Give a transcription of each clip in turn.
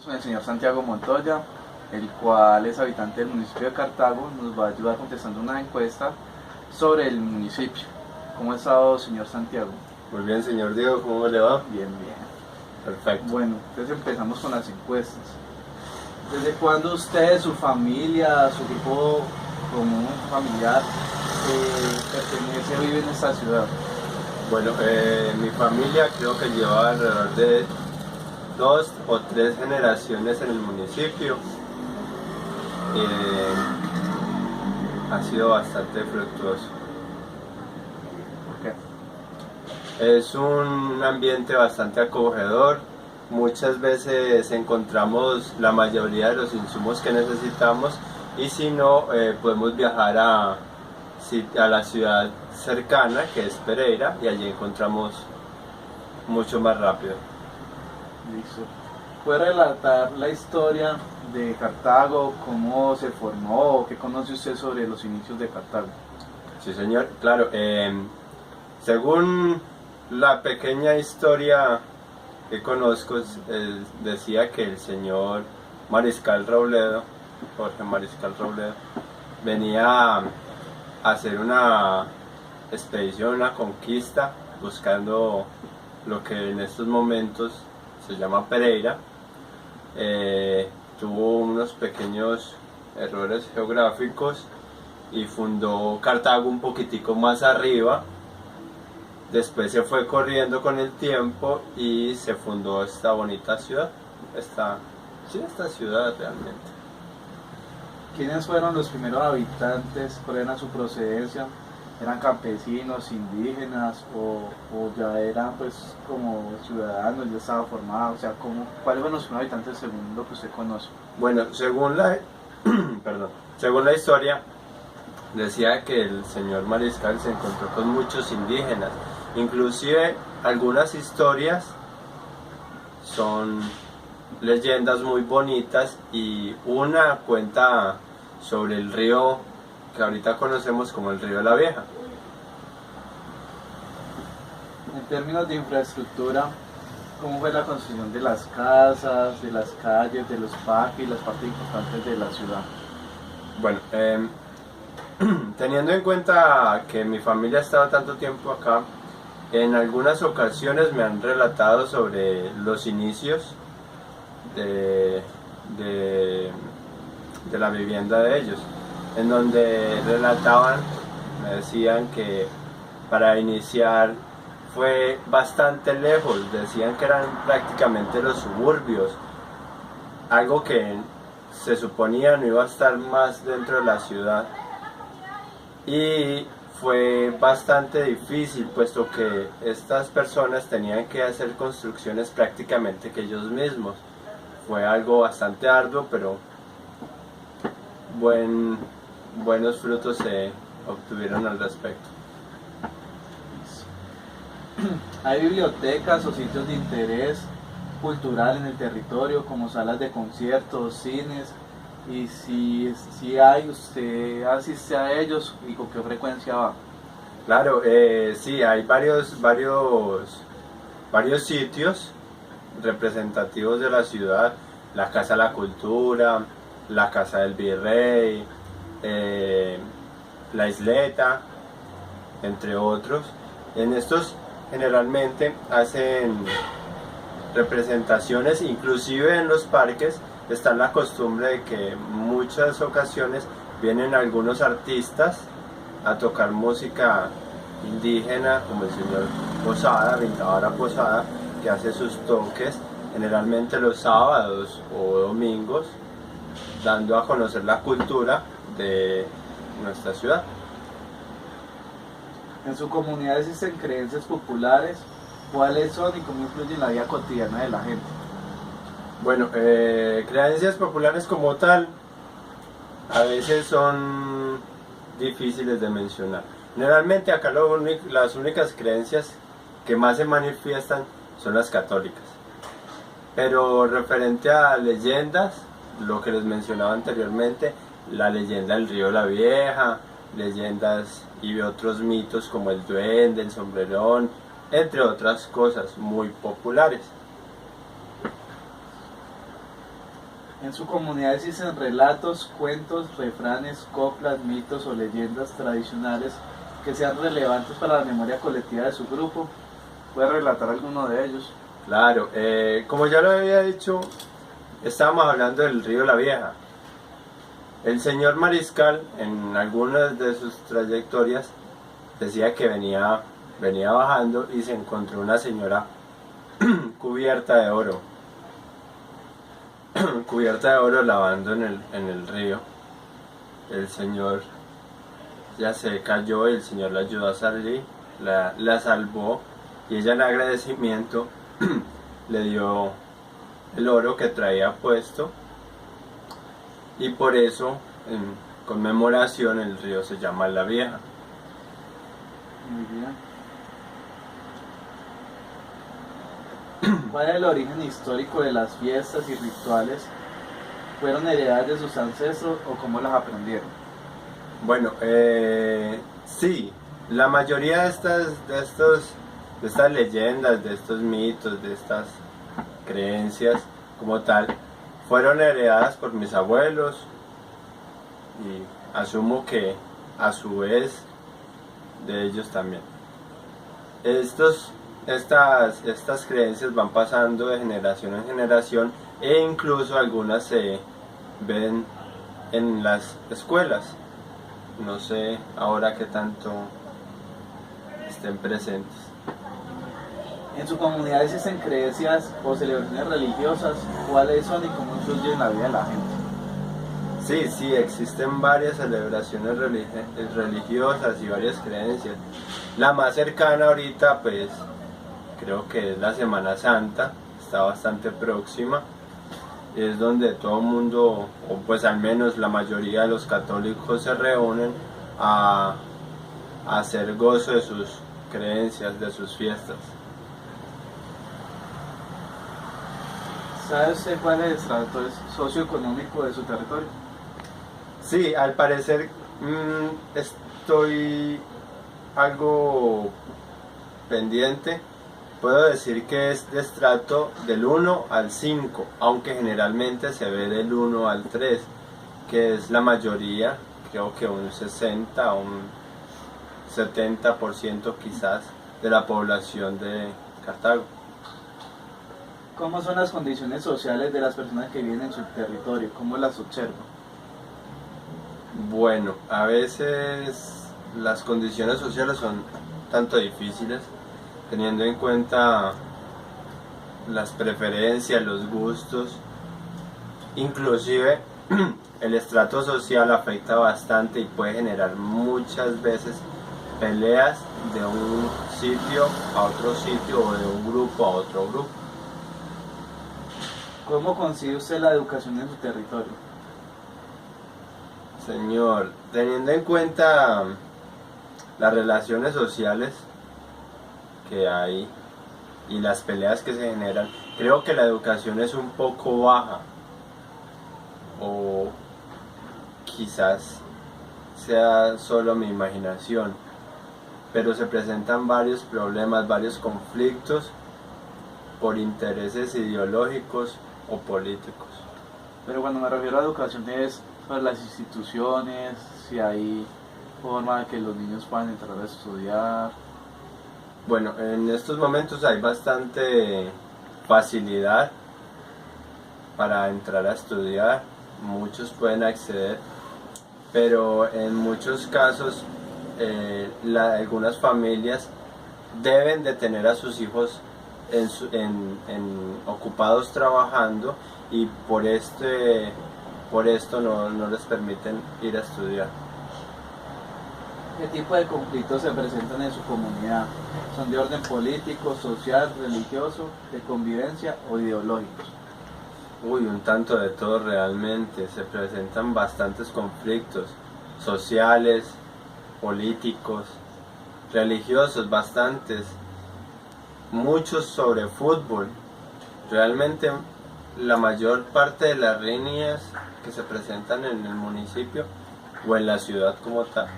con el señor Santiago Montoya, el cual es habitante del municipio de Cartago. Nos va a ayudar contestando una encuesta sobre el municipio. ¿Cómo ha estado, señor Santiago? Muy bien, señor Diego, ¿cómo le va? Bien, bien. Perfecto. Bueno, entonces empezamos con las encuestas. ¿Desde cuándo usted, su familia, su grupo común, familiar, pertenece o vive en esta ciudad? Bueno, mi familia creo que lleva alrededor de 2 o 3 generaciones en el municipio. Ha sido bastante fructuoso. ¿Por qué? Es un ambiente bastante acogedor. Muchas veces encontramos la mayoría de los insumos que necesitamos y si no, podemos viajar a la ciudad cercana, que es Pereira, y allí encontramos mucho más rápido. Listo. ¿Puede relatar la historia de Cartago, cómo se formó, qué conoce usted sobre los inicios de Cartago? Sí, señor, claro. Según la pequeña historia que conozco, decía que el señor Mariscal Robledo, Jorge Mariscal Robledo, venía a hacer una expedición, una conquista, buscando lo que en estos momentos se llama Pereira. Tuvo unos pequeños errores geográficos y fundó Cartago un poquitico más arriba. Después se fue corriendo con el tiempo y se fundó esta bonita ciudad, esta ciudad realmente. ¿Quiénes fueron los primeros habitantes? ¿Cuál era su procedencia? ¿Eran campesinos, indígenas o ya eran pues como ciudadanos, ya estaba formado? O sea, ¿cuáles fueron los primeros habitantes según lo que usted conoce? Bueno, según según la historia, decía que el señor Mariscal se encontró con muchos indígenas. Inclusive algunas historias son leyendas muy bonitas y una cuenta sobre el río que ahorita conocemos como el río de la Vieja. En términos de infraestructura, ¿cómo fue la construcción de las casas, de las calles, de los parques y las partes importantes de la ciudad? Bueno, teniendo en cuenta que mi familia ha estado tanto tiempo acá, en algunas ocasiones me han relatado sobre los inicios de la vivienda de ellos, en donde relataban, me decían que para iniciar fue bastante lejos, decían que eran prácticamente los suburbios, algo que se suponía no iba a estar más dentro de la ciudad, y fue bastante difícil puesto que estas personas tenían que hacer construcciones prácticamente que ellos mismos. Fue algo bastante arduo, pero buenos frutos se obtuvieron al respecto. ¿Hay bibliotecas o sitios de interés cultural en el territorio como salas de conciertos, cines? Y si hay, ¿usted asiste a ellos y con qué frecuencia va? Claro, sí, hay varios sitios representativos de la ciudad: la Casa de la Cultura, la Casa del Virrey, la Isleta, entre otros. En estos generalmente hacen representaciones, inclusive en los parques está la costumbre de que en muchas ocasiones vienen algunos artistas a tocar música indígena, como el señor Posada, Rintadora Posada, que hace sus toques generalmente los sábados o domingos, dando a conocer la cultura de nuestra ciudad. En su comunidad existen creencias populares. ¿Cuáles son y cómo influyen en la vida cotidiana de la gente? Bueno, creencias populares como tal a veces son difíciles de mencionar. Generalmente acá las únicas creencias que más se manifiestan son las católicas. Pero referente a leyendas, lo que les mencionaba anteriormente, la leyenda del río La Vieja, leyendas y otros mitos como el duende, el sombrerón, entre otras cosas muy populares. En su comunidad existen relatos, cuentos, refranes, coplas, mitos o leyendas tradicionales que sean relevantes para la memoria colectiva de su grupo. ¿Puede relatar alguno de ellos? Claro, como ya lo había dicho, estábamos hablando del río La Vieja. El señor Mariscal, en algunas de sus trayectorias, decía que venía bajando y se encontró una señora cubierta de oro. Cubierta de oro lavando en el río. El señor ya se cayó y el señor la ayudó a salir, la salvó, y ella en agradecimiento le dio el oro que traía puesto, y por eso en conmemoración el río se llama La Vieja. Muy bien. ¿Cuál es el origen histórico de las fiestas y rituales? ¿Fueron heredadas de sus ancestros o cómo las aprendieron? Bueno, sí, la mayoría de estas leyendas, de estos mitos, de estas creencias como tal, fueron heredadas por mis abuelos, y asumo que a su vez de ellos también. Estas creencias van pasando de generación en generación, e incluso algunas se ven en las escuelas. No sé ahora qué tanto estén presentes. En su comunidad existen creencias o celebraciones religiosas. ¿Cuáles son y cómo influyen en la vida de la gente? Sí, existen varias celebraciones religiosas y varias creencias. La más cercana ahorita, pues, creo que es la Semana Santa, está bastante próxima. Es donde todo el mundo, o pues al menos la mayoría de los católicos, se reúnen a hacer gozo de sus creencias, de sus fiestas. ¿Sabe usted cuál es el estrato socioeconómico de su territorio? Sí, al parecer estoy algo pendiente. Puedo decir que es de estrato del 1 al 5, aunque generalmente se ve del 1 al 3, que es la mayoría, creo que un 60 o un 70% quizás de la población de Cartago. ¿Cómo son las condiciones sociales de las personas que viven en su territorio? ¿Cómo las observa? Bueno, a veces las condiciones sociales son tanto difíciles, teniendo en cuenta las preferencias, los gustos. Inclusive el estrato social afecta bastante y puede generar muchas veces peleas de un sitio a otro sitio, o de un grupo a otro grupo. ¿Cómo concibe usted la educación en su territorio? Señor, teniendo en cuenta las relaciones sociales que hay y las peleas que se generan, creo que la educación es un poco baja, o quizás sea solo mi imaginación, pero se presentan varios problemas, varios conflictos por intereses ideológicos o políticos. Pero cuando me refiero a educación es para las instituciones, si hay forma de que los niños puedan entrar a estudiar. Bueno, en estos momentos hay bastante facilidad para entrar a estudiar, muchos pueden acceder, pero en muchos casos algunas familias deben de tener a sus hijos ocupados trabajando, y por esto no les permiten ir a estudiar. ¿Qué tipo de conflictos se presentan en su comunidad? ¿Son de orden político, social, religioso, de convivencia o ideológicos? Uy, un tanto de todo realmente. Se presentan bastantes conflictos sociales, políticos, religiosos, bastantes. Muchos sobre fútbol. Realmente la mayor parte de las riñas que se presentan en el municipio o en la ciudad como tal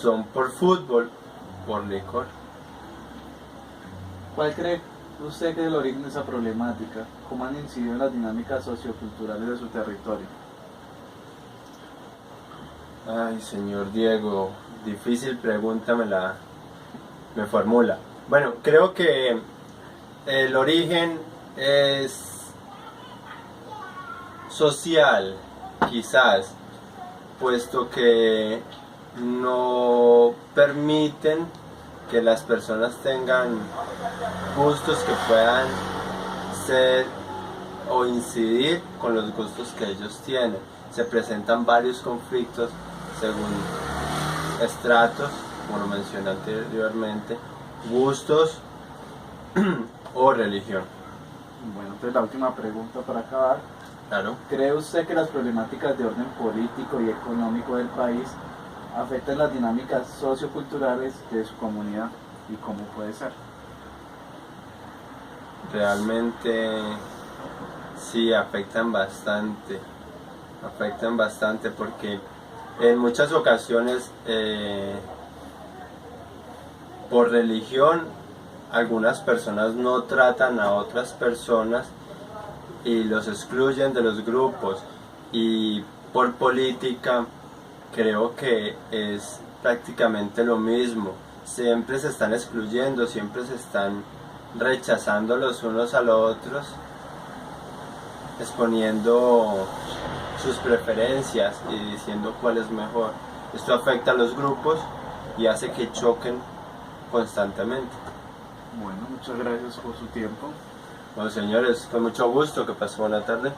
son por fútbol, por licor. ¿Cuál cree usted que es el origen de esa problemática, cómo han incidido en las dinámicas socioculturales de su territorio? Ay, señor Diego, difícil pregunta me formula. Bueno, creo que el origen es social, quizás, puesto que no permiten que las personas tengan gustos que puedan ser o incidir con los gustos que ellos tienen. Se presentan varios conflictos según estratos, como lo mencioné anteriormente, gustos o religión. Bueno, entonces la última pregunta para acabar. Claro. ¿Cree usted que las problemáticas de orden político y económico del país afectan las dinámicas socioculturales de su comunidad y cómo puede ser? Realmente sí afectan bastante porque en muchas ocasiones por religión algunas personas no tratan a otras personas y los excluyen de los grupos, y por política creo que es prácticamente lo mismo. Siempre se están excluyendo, siempre se están rechazando los unos a los otros, exponiendo sus preferencias y diciendo cuál es mejor. Esto afecta a los grupos y hace que choquen constantemente. Bueno, muchas gracias por su tiempo. Bueno, señores, con mucho gusto, que pasen buena tarde.